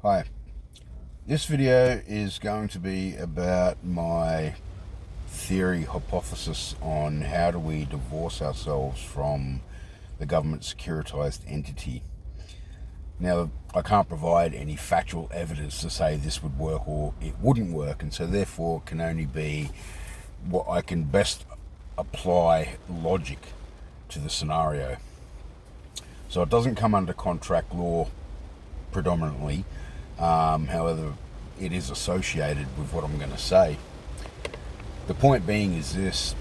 Hi, this video is going to be about my theory hypothesis on how do we divorce ourselves from the government securitized entity. Now, I can't provide any factual evidence to say this would work or it wouldn't work, and so therefore it can only be what I can best apply logic to the scenario. So it doesn't come under contract law predominantly. However, it is associated with what I'm going to say. The point being is this: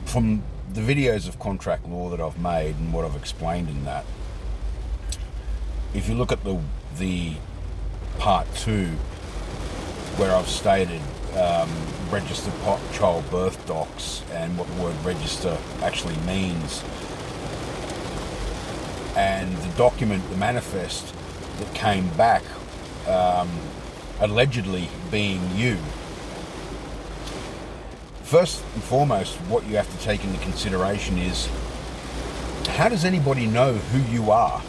from the videos of contract law that I've made and what I've explained in that, if you look at the part 2 where I've stated registered childbirth docs and what the word register actually means, and the document, the manifest that came back, allegedly being you. First and foremost, what you have to take into consideration is, how does anybody know who you are?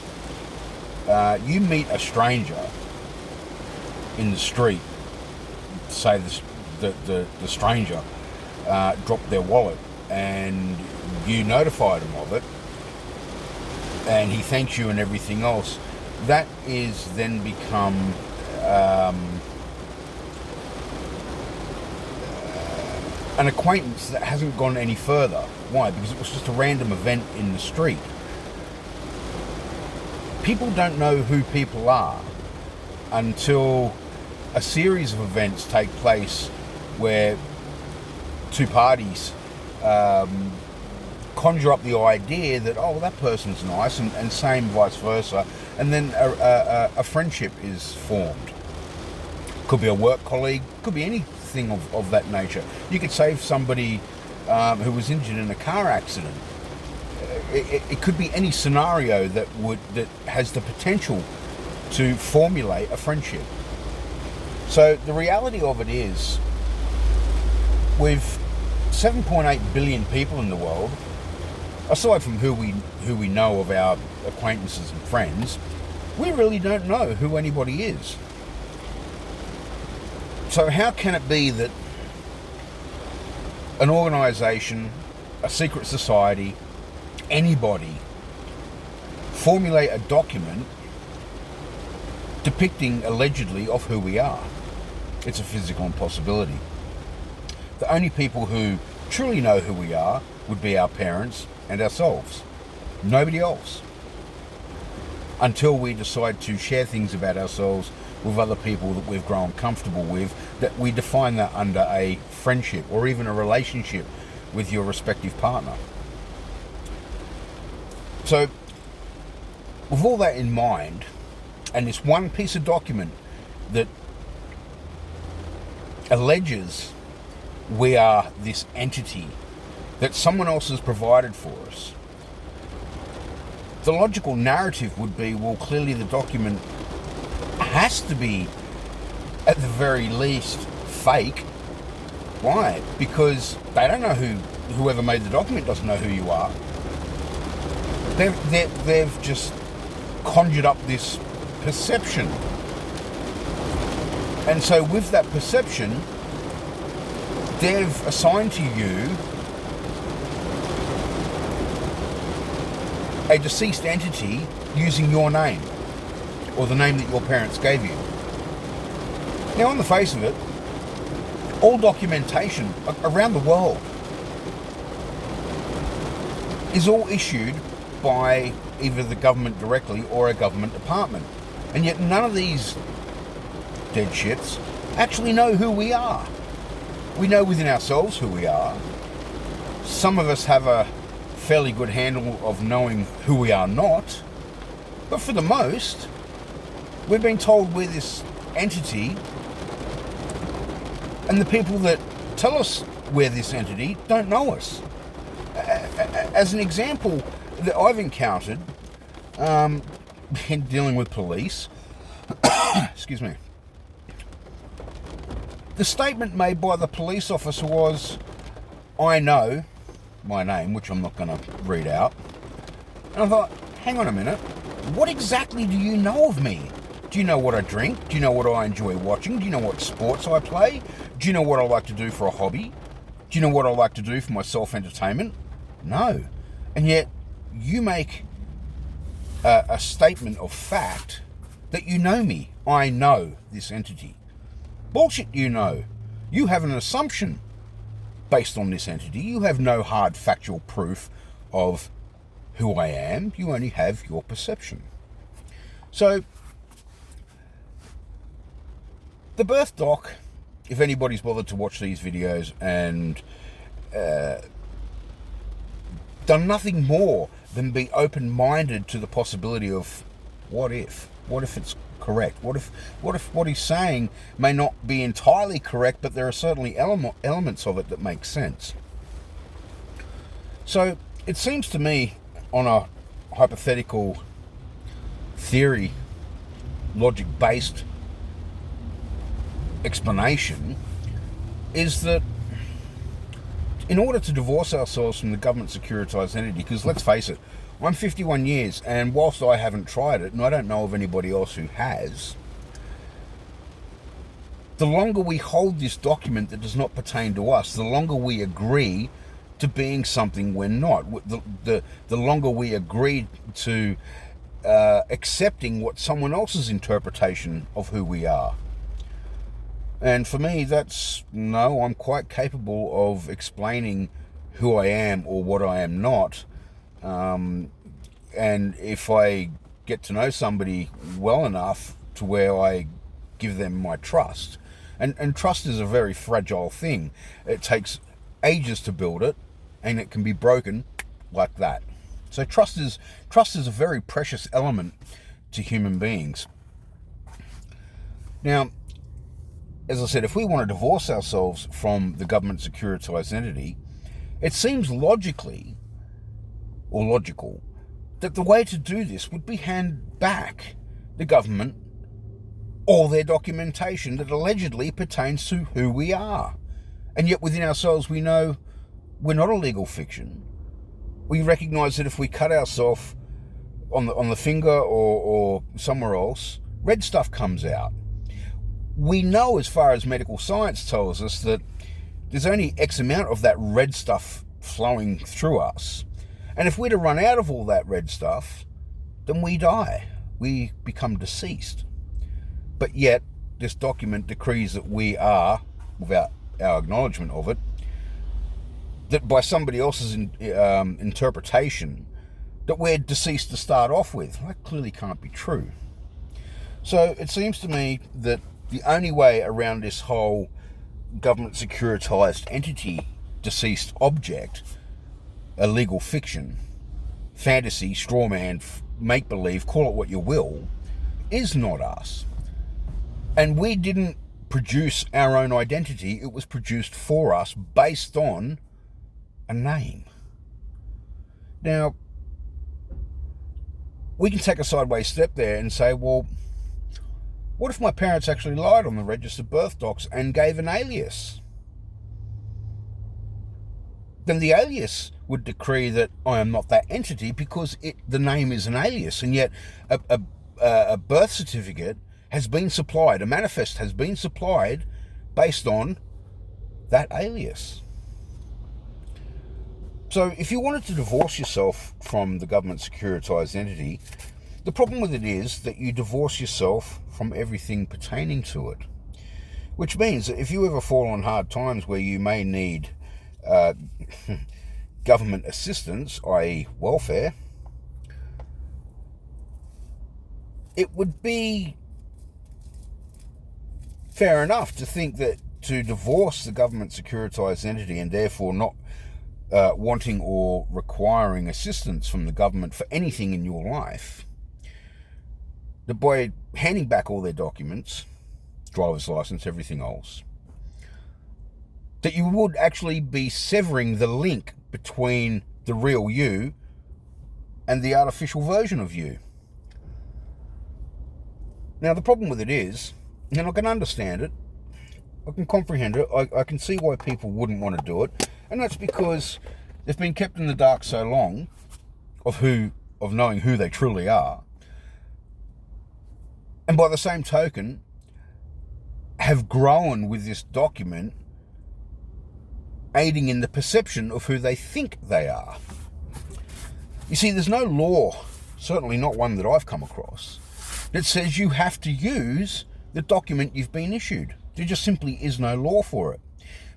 You meet a stranger in the street, say the stranger dropped their wallet, and you notified him of it, and he thanks you and everything else. That is then become an acquaintance that hasn't gone any further. Why? Because it was just a random event in the street. People don't know who people are until a series of events take place where two parties conjure up the idea that, oh, that person's nice, and same vice versa, and then a friendship is formed. Could be a work colleague, could be anything of that nature. You could save somebody who was injured in a car accident. It could be any scenario that has the potential to formulate a friendship. So the reality of it is, with 7.8 billion people in the world, aside from who we know of our acquaintances and friends, we really don't know who anybody is. So how can it be that an organisation, a secret society, anybody formulate a document depicting allegedly of who we are? It's a physical impossibility. The only people who truly know who we are would be our parents and ourselves. Nobody else. Until we decide to share things about ourselves with other people that we've grown comfortable with, that we define that under a friendship or even a relationship with your respective partner. So, with all that in mind, and this one piece of document that alleges we are this entity that someone else has provided for us, the logical narrative would be, well, clearly the document has to be, at the very least, fake. Why? Because they don't know whoever made the document doesn't know who you are. They've just conjured up this perception. And so with that perception, they've assigned to you a deceased entity using your name, or the name that your parents gave you. Now, on the face of it, all documentation around the world is all issued by either the government directly or a government department. And yet none of these dead shits actually know who we are. We know within ourselves who we are. Some of us have a fairly good handle of knowing who we are not. But for the most, we've been told we're this entity, and the people that tell us we're this entity don't know us. As an example that I've encountered in dealing with police, excuse me, the statement made by the police officer was, I know my name, which I'm not going to read out. And I thought, hang on a minute, What exactly do you know of me? Do you know what I drink? Do you know what I enjoy watching? Do you know what sports I play? Do you know what I like to do for a hobby? Do you know what I like to do for my self-entertainment? No. And yet, you make a statement of fact that you know me. I know this entity. Bullshit, you know. You have an assumption based on this entity. You have no hard factual proof of who I am. You only have your perception. So, the birth doc, if anybody's bothered to watch these videos and done nothing more than be open-minded to the possibility of what if it's correct? What if what he's saying may not be entirely correct, but there are certainly elements of it that make sense. So it seems to me, on a hypothetical theory, logic-based explanation, is that in order to divorce ourselves from the government securitized entity, because let's face it, I'm 51 years, and whilst I haven't tried it, and I don't know of anybody else who has, the longer we hold this document that does not pertain to us, the longer we agree to being something we're not. The longer we agree to accepting what someone else's interpretation of who we are. And for me, I'm quite capable of explaining who I am or what I am not. And if I get to know somebody well enough to where I give them my trust, and trust is a very fragile thing. It takes ages to build it, and it can be broken like that. So trust is a very precious element to human beings. Now, as I said, if we want to divorce ourselves from the government securitized entity, it seems logical that the way to do this would be hand back the government all their documentation that allegedly pertains to who we are. And yet within ourselves we know we're not a legal fiction. We recognise that if we cut ourselves on the finger or somewhere else, red stuff comes out. We know, as far as medical science tells us, that there's only X amount of that red stuff flowing through us. And if we're to run out of all that red stuff, then we die. We become deceased. But yet, this document decrees that we are, without our acknowledgement of it, that by somebody else's interpretation, that we're deceased to start off with. That clearly can't be true. So it seems to me that the only way around this whole government securitized entity deceased object, a legal fiction, fantasy, straw man, make-believe, call it what you will, is not us. And we didn't produce our own identity. It was produced for us based on a name. Now, we can take a sideways step there and say, well, what if my parents actually lied on the registered birth docs and gave an alias? Then the alias would decree that I am not that entity because the name is an alias, and yet a birth certificate has been supplied, a manifest has been supplied based on that alias. So if you wanted to divorce yourself from the government securitized entity, the problem with it is that you divorce yourself from everything pertaining to it. Which means that if you ever fall on hard times where you may need government assistance, i.e. welfare, it would be fair enough to think that to divorce the government securitized entity and therefore not wanting or requiring assistance from the government for anything in your life, that by handing back all their documents, driver's license, everything else, that you would actually be severing the link between the real you and the artificial version of you. Now, the problem with it is, and I can understand it, I can comprehend it, I can see why people wouldn't want to do it, and that's because they've been kept in the dark so long of knowing who they truly are, and by the same token, have grown with this document, aiding in the perception of who they think they are. You see, there's no law, certainly not one that I've come across, that says you have to use the document you've been issued. There just simply is no law for it.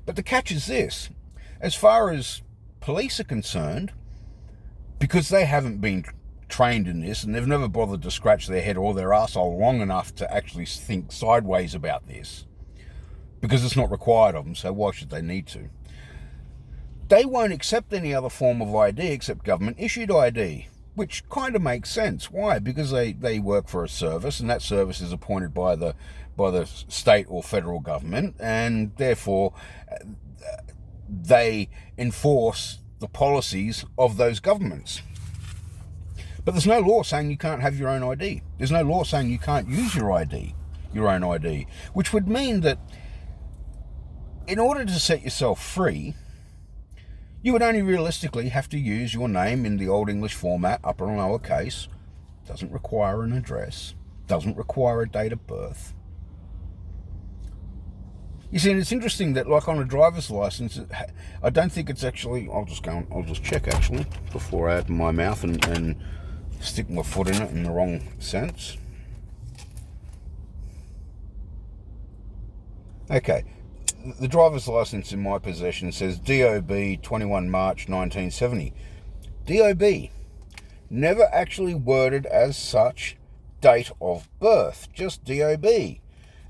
But the catch is this: as far as police are concerned, because they haven't been trained in this and they've never bothered to scratch their head or their arsehole long enough to actually think sideways about this, because it's not required of them, so why should they need to? They won't accept any other form of ID except government issued ID, which kind of makes sense. Why? Because they work for a service, and that service is appointed by the state or federal government, and therefore they enforce the policies of those governments. But there's no law saying you can't have your own ID. There's no law saying you can't use your own ID, which would mean that in order to set yourself free, you would only realistically have to use your name in the Old English format, upper and lower case. Doesn't require an address. Doesn't require a date of birth. You see, and it's interesting that, like on a driver's license, I don't think it's actually. I'll just check actually before I open my mouth and stick my foot in it in the wrong sense. Okay. The driver's license in my possession says DOB 21 March 1970. DOB, never actually worded as such date of birth, just DOB.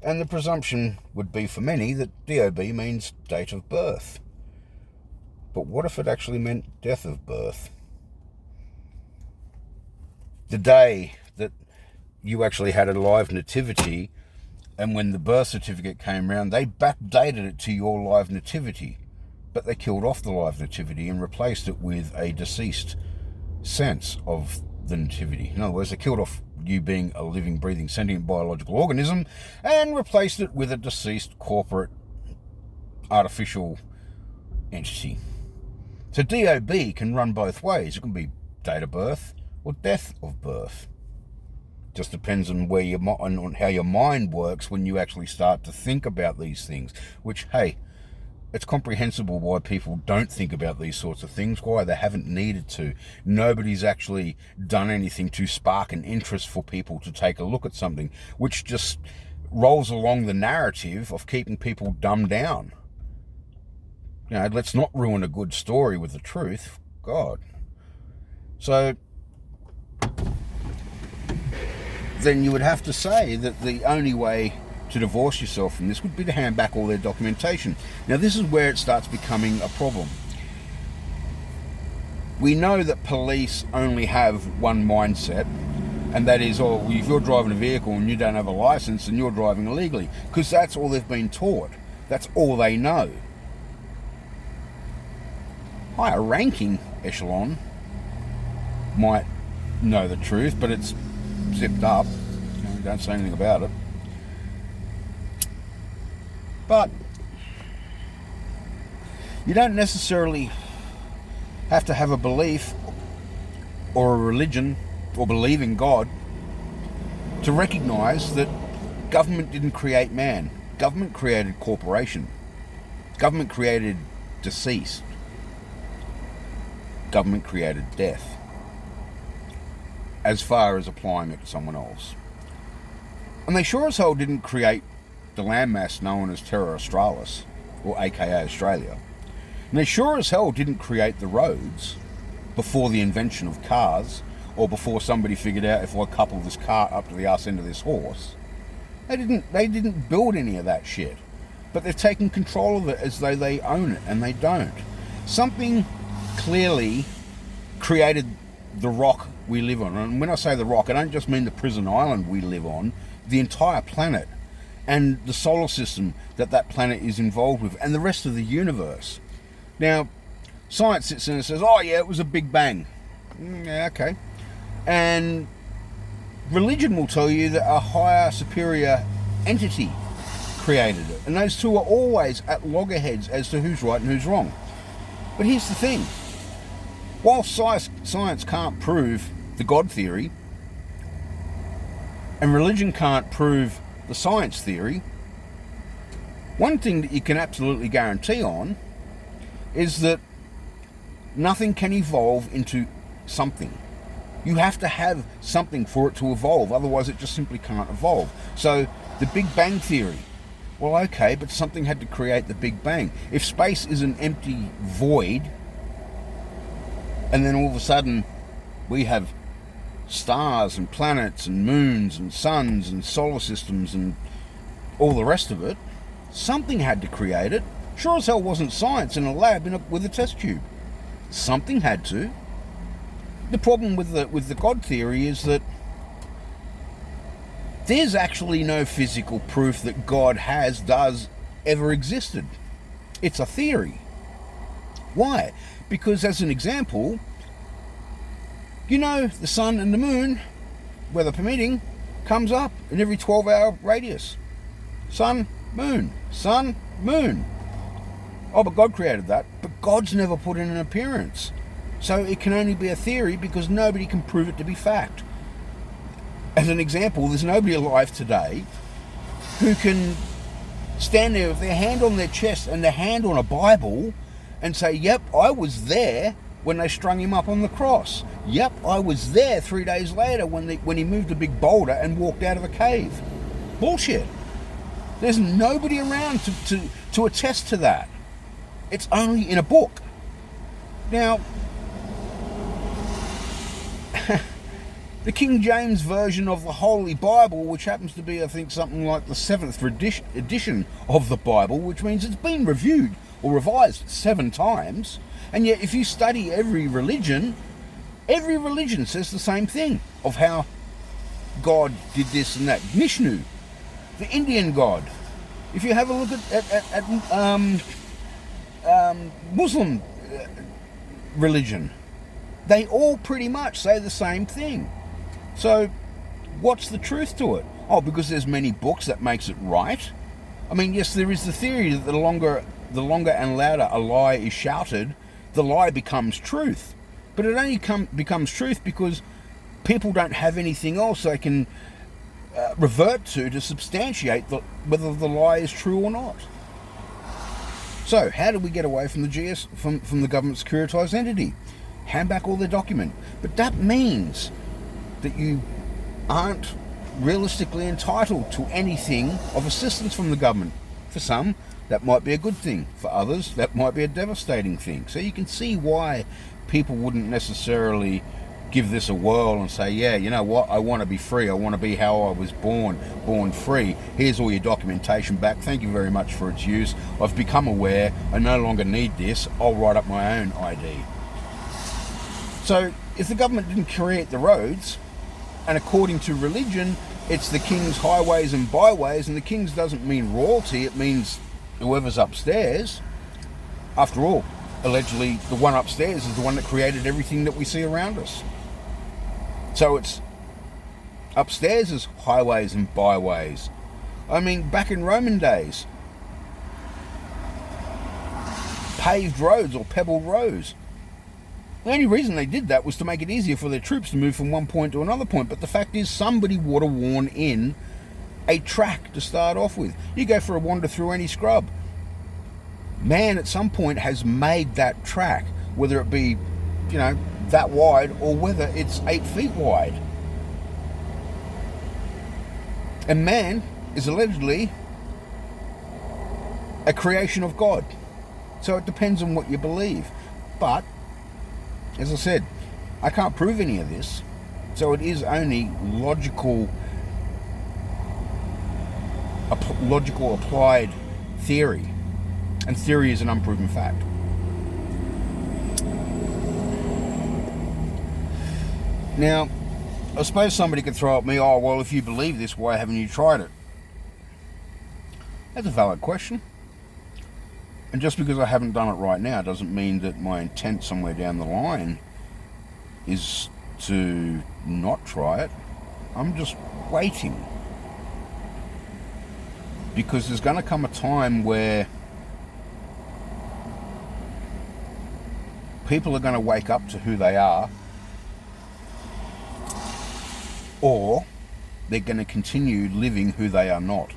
And the presumption would be for many that DOB means date of birth. But what if it actually meant death of birth? The day that you actually had a live nativity, and when the birth certificate came around, they backdated it to your live nativity. But they killed off the live nativity and replaced it with a deceased sense of the nativity. In other words, they killed off you being a living, breathing, sentient biological organism and replaced it with a deceased corporate artificial entity. So DOB can run both ways. It can be date of birth or death of birth. Just depends on on how your mind works when you actually start to think about these things. Which, hey, it's comprehensible why people don't think about these sorts of things, why they haven't needed to. Nobody's actually done anything to spark an interest for people to take a look at something, which just rolls along the narrative of keeping people dumbed down. You know, let's not ruin a good story with the truth. God. So then you would have to say that the only way to divorce yourself from this would be to hand back all their documentation. Now, this is where it starts becoming a problem. We know that police only have one mindset, and that is, oh, if you're driving a vehicle and you don't have a license, then you're driving illegally, because that's all they've been taught. That's all they know. Higher ranking echelon might know the truth, but it's zipped up. Don't say anything about it. But you don't necessarily have to have a belief or a religion or believe in God to recognize that government didn't create man. Government created corporation. Government created deceased. Government created death, as far as applying it to someone else. And they sure as hell didn't create the landmass known as Terra Australis, or aka Australia. And they sure as hell didn't create the roads before the invention of cars, or before somebody figured out if I couple this car up to the arse end of this horse. They didn't build any of that shit. But they've taken control of it as though they own it, and they don't. Something clearly created the rock we live on. And when I say the rock, I don't just mean the prison island we live on, the entire planet and the solar system that planet is involved with, and the rest of the universe. Now, science sits in and says, oh yeah, it was a big bang. Yeah, okay. And religion will tell you that a higher, superior entity created it. And those two are always at loggerheads as to who's right and who's wrong. But here's the thing. While science can't prove the God theory, and religion can't prove the science theory, one thing that you can absolutely guarantee on is that nothing can evolve into something. You have to have something for it to evolve, otherwise it just simply can't evolve. So the Big Bang Theory, well, okay, but something had to create the Big Bang. If space is an empty void, and then all of a sudden we have stars and planets and moons and suns and solar systems and all the rest of it, something had to create it. Sure as hell wasn't science in a lab with a test tube. Something had to. The problem with the God theory is that there's actually no physical proof that God does, ever existed. It's a theory. Why? Because, as an example, the sun and the moon, weather permitting, comes up in every 12-hour radius. Sun, moon, sun, moon. Oh, but God created that. But God's never put in an appearance. So it can only be a theory because nobody can prove it to be fact. As an example, there's nobody alive today who can stand there with their hand on their chest and their hand on a Bible and say, yep, I was there when they strung him up on the cross. Yep, I was there 3 days later when he moved a big boulder and walked out of a cave. Bullshit. There's nobody around to attest to that. It's only in a book. Now, the King James Version of the Holy Bible, which happens to be, I think, something like the 7th edition of the Bible, which means it's been reviewed or revised 7 times, and yet if you study every religion says the same thing of how God did this and that. Vishnu, the Indian god. If you have a look at Muslim religion, they all pretty much say the same thing. So what's the truth to it? Oh, because there's many books, that makes it right? I mean, yes, there is the theory that the longer and louder a lie is shouted, the lie becomes truth. But it only becomes truth because people don't have anything else they can revert to substantiate whether the lie is true or not. So, how do we get away from the from the Government Securitised Entity? Hand back all their document. But that means that you aren't realistically entitled to anything of assistance from the government. For some, that might be a good thing. For others, that might be a devastating thing. So you can see why people wouldn't necessarily give this a whirl and say, yeah, you know what, I want to be free. I want to be how I was born free. Here's all your documentation back. Thank you very much for its use. I've become aware. I no longer need this. I'll write up my own ID. So if the government didn't create the roads, and according to religion, it's the king's highways and byways, and the king's doesn't mean royalty, it means whoever's upstairs. After all, allegedly, the one upstairs is the one that created everything that we see around us. So it's upstairs is highways and byways. I mean, back in Roman days, paved roads or pebbled roads. The only reason they did that was to make it easier for their troops to move from one point to another point. But the fact is, somebody would have worn in a track to start off with. You go for a wander through any scrub. Man at some point has made that track, whether it be, that wide or whether it's 8 feet wide. And man is allegedly a creation of God. So it depends on what you believe. But, as I said, I can't prove any of this. So it is only logical applied theory. And theory is an unproven fact. Now, I suppose somebody could throw at me, oh, well, if you believe this, why haven't you tried it? That's a valid question. And just because I haven't done it right now doesn't mean that my intent somewhere down the line is to not try it. I'm just waiting. Because there's going to come a time where people are going to wake up to who they are, or they're going to continue living who they are not.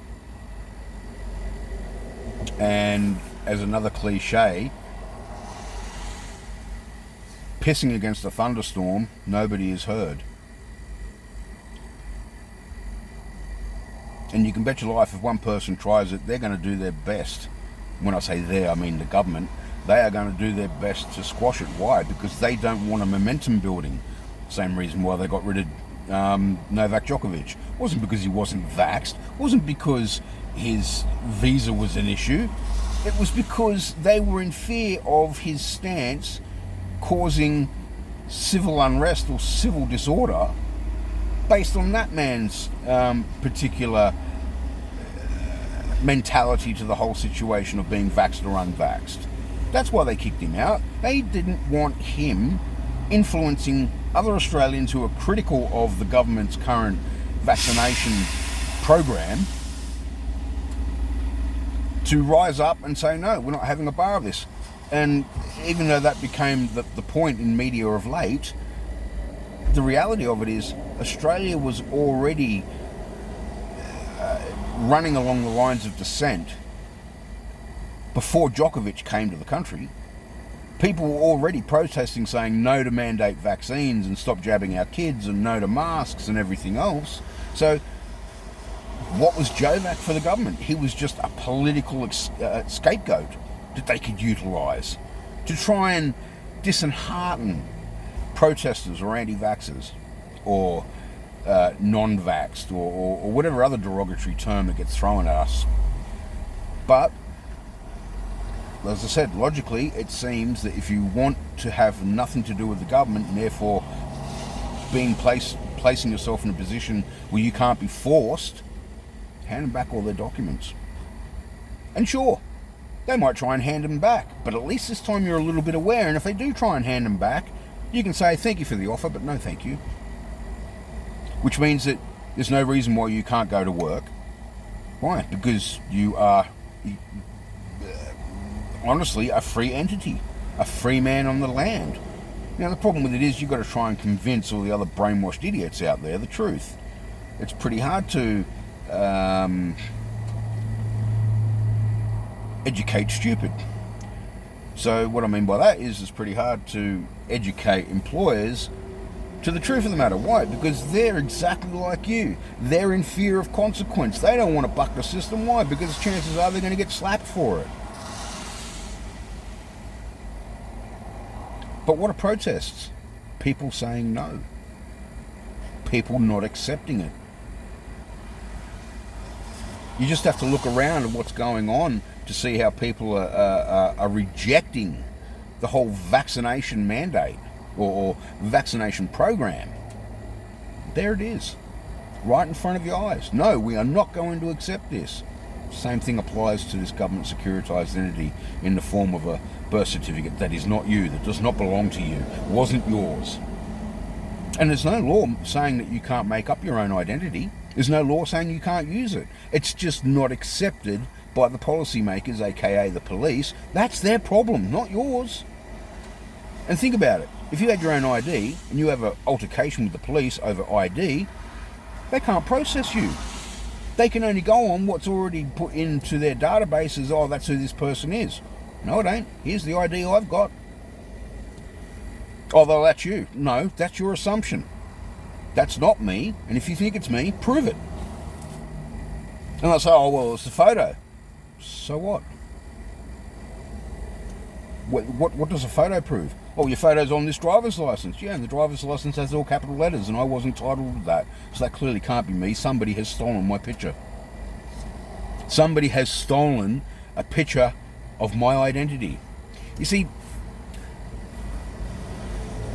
And as another cliche, pissing against a thunderstorm, nobody is heard. And you can bet your life if one person tries it, they're going to do their best. When I say they, I mean the government. They are going to do their best to squash it. Why? Because they don't want a momentum building. Same reason why they got rid of Novak Djokovic. It wasn't because he wasn't vaxxed. It wasn't because his visa was an issue. It was because they were in fear of his stance causing civil unrest or civil disorder based on that man's particular mentality to the whole situation of being vaxxed or unvaxxed. That's why they kicked him out. They didn't want him influencing other Australians who are critical of the government's current vaccination program to rise up and say, no, we're not having a bar of this. And even though that became the point in media of late, the reality of it is Australia was already running along the lines of dissent before Djokovic came to the country. People were already protesting, saying no to mandate vaccines and stop jabbing our kids and no to masks and everything else. So what was Jovac for the government? He was just a political scapegoat that they could utilise to try and dishearten protesters or anti-vaxxers or non-vaxxed or whatever other derogatory term that gets thrown at us. But as I said, logically, it seems that if you want to have nothing to do with the government and therefore placing yourself in a position where you can't be forced, hand them back all their documents. And sure, they might try and hand them back, but at least this time you're a little bit aware, and if they do try and hand them back, you can say thank you for the offer, but no thank you. Which means that there's no reason why you can't go to work. Why? Because you are honestly a free entity, a free man on the land. Now the problem with it is you've got to try and convince all the other brainwashed idiots out there the truth. It's pretty hard to educate stupid. So what I mean by that is it's pretty hard to educate employers to the truth of the matter. Why? Because they're exactly like you. They're in fear of consequence. They don't want to buck the system. Why? Because chances are they're going to get slapped for it. But what are protests? People saying no. People not accepting it. You just have to look around at what's going on to see how people are rejecting the whole vaccination mandate or vaccination program. There it is, right in front of your eyes. No, we are not going to accept this. Same thing applies to this government securitised entity in the form of a birth certificate that is not you, that does not belong to you, wasn't yours. And there's no law saying that you can't make up your own identity. There's no law saying you can't use it. It's just not accepted by the policymakers, aka the police. That's their problem, not yours. And think about it. If you had your own ID and you have an altercation with the police over ID, they can't process you. They can only go on what's already put into their databases. Oh, that's who this person is. No, it ain't. Here's the ID I've got. Although that's you. No, that's your assumption. That's not me. And if you think it's me, prove it. And they'll say, oh, well, it's a photo. So what? What does a photo prove? Oh, your photo's on this driver's license. Yeah, and the driver's license has all capital letters, and I wasn't titled to that. So that clearly can't be me. Somebody has stolen my picture. Somebody has stolen a picture of my identity. You see,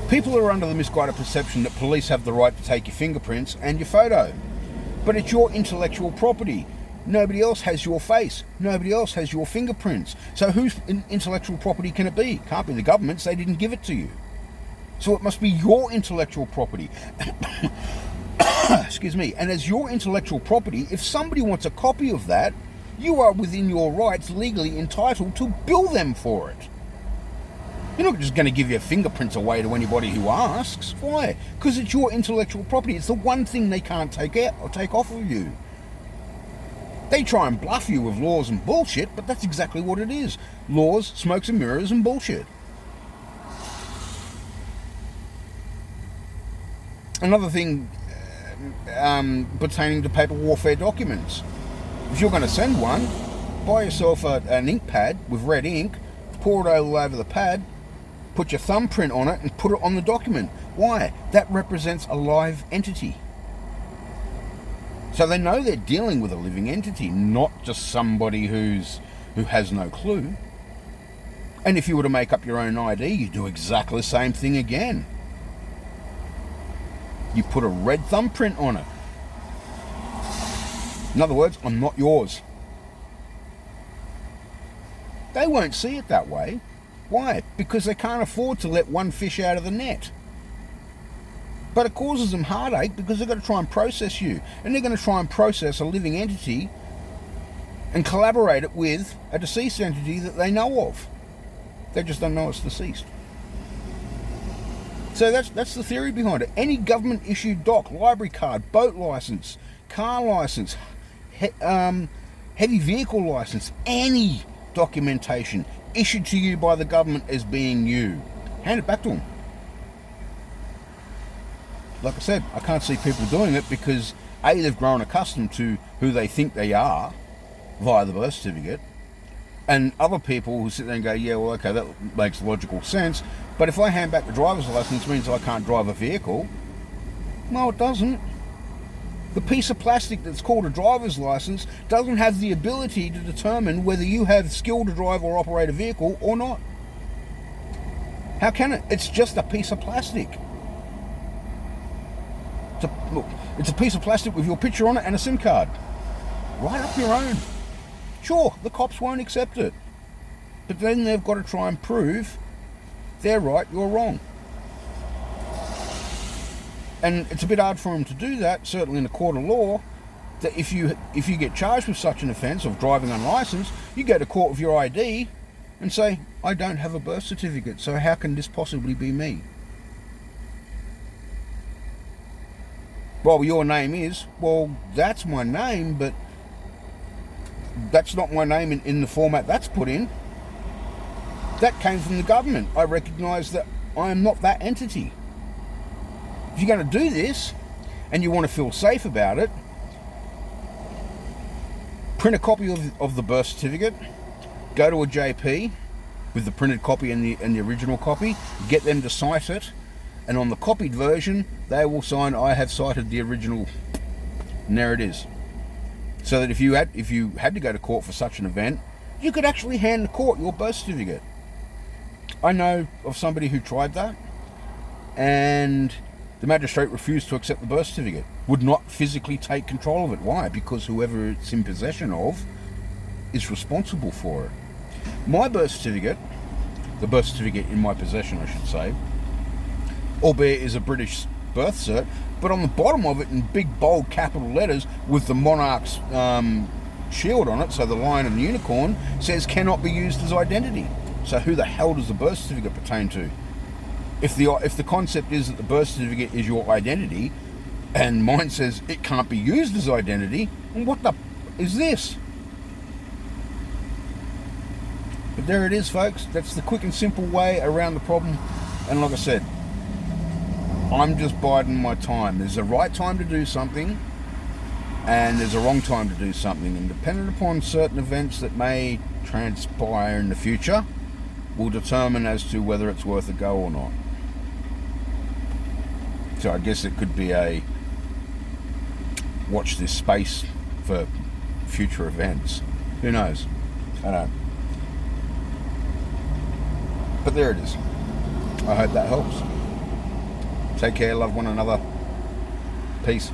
people are under the misguided perception that police have the right to take your fingerprints and your photo. But it's your intellectual property. Nobody else has your face. Nobody else has your fingerprints. So whose intellectual property can it be? Can't be the government's. They didn't give it to you. So it must be your intellectual property. Excuse me. And as your intellectual property, if somebody wants a copy of that, you are within your rights legally entitled to bill them for it. You're not just going to give your fingerprints away to anybody who asks. Why? Because it's your intellectual property. It's the one thing they can't take out or take off of you. They try and bluff you with laws and bullshit, but that's exactly what it is. Laws, smokes and mirrors, and bullshit. Another thing pertaining to paper warfare documents. If you're going to send one, buy yourself an ink pad with red ink, pour it all over the pad, put your thumbprint on it and put it on the document. Why? That represents a live entity. So they know they're dealing with a living entity, not just somebody who has no clue. And if you were to make up your own ID, you do exactly the same thing again. You put a red thumbprint on it. In other words, I'm not yours. They won't see it that way. Why? Because they can't afford to let one fish out of the net. But it causes them heartache because they've got to try and process you. And they're going to try and process a living entity and collaborate it with a deceased entity that they know of. They just don't know it's deceased. So that's the theory behind it. Any government issued doc, library card, boat license, car license, heavy vehicle license, any documentation issued to you by the government as being you, hand it back to them. Like I said, I can't see people doing it because A, they've grown accustomed to who they think they are via the birth certificate, and other people who sit there and go, yeah, well, okay, that makes logical sense, but if I hand back the driver's license, it means I can't drive a vehicle. No, it doesn't. The piece of plastic that's called a driver's license doesn't have the ability to determine whether you have skill to drive or operate a vehicle or not. How can it? It's just a piece of plastic. It's a piece of plastic with your picture on it and a SIM card. Write up your own. Sure, the cops won't accept it. But then they've got to try and prove they're right, you're wrong. And it's a bit hard for them to do that, certainly in a court of law, that if you get charged with such an offence of driving unlicensed, you go to court with your ID and say, I don't have a birth certificate, so how can this possibly be me? Well, your name is, well, that's my name, but that's not my name in the format that's put in. That came from the government. I recognise that I am not that entity. If you're going to do this, and you want to feel safe about it, print a copy of the birth certificate, go to a JP with the printed copy and the original copy, get them to cite it, and on the copied version, they will sign, I have cited the original, and there it is. So that if you had to go to court for such an event, you could actually hand the court your birth certificate. I know of somebody who tried that, and the magistrate refused to accept the birth certificate, would not physically take control of it. Why? Because whoever it's in possession of is responsible for it. My birth certificate, the birth certificate in my possession, I should say, albeit is a British birth cert, but on the bottom of it in big bold capital letters with the monarch's shield on it, so the lion and the unicorn, says cannot be used as identity. So who the hell does the birth certificate pertain to? If the concept is that the birth certificate is your identity, and mine says it can't be used as identity, then what the is this? But there it is, folks. That's the quick and simple way around the problem. And like I said, I'm just biding my time. There's a right time to do something, and there's a wrong time to do something. And depending upon certain events that may transpire in the future, will determine as to whether it's worth a go or not. So I guess it could be a watch this space for future events. Who knows? I don't know. But there it is. I hope that helps. Take care, love one another. Peace.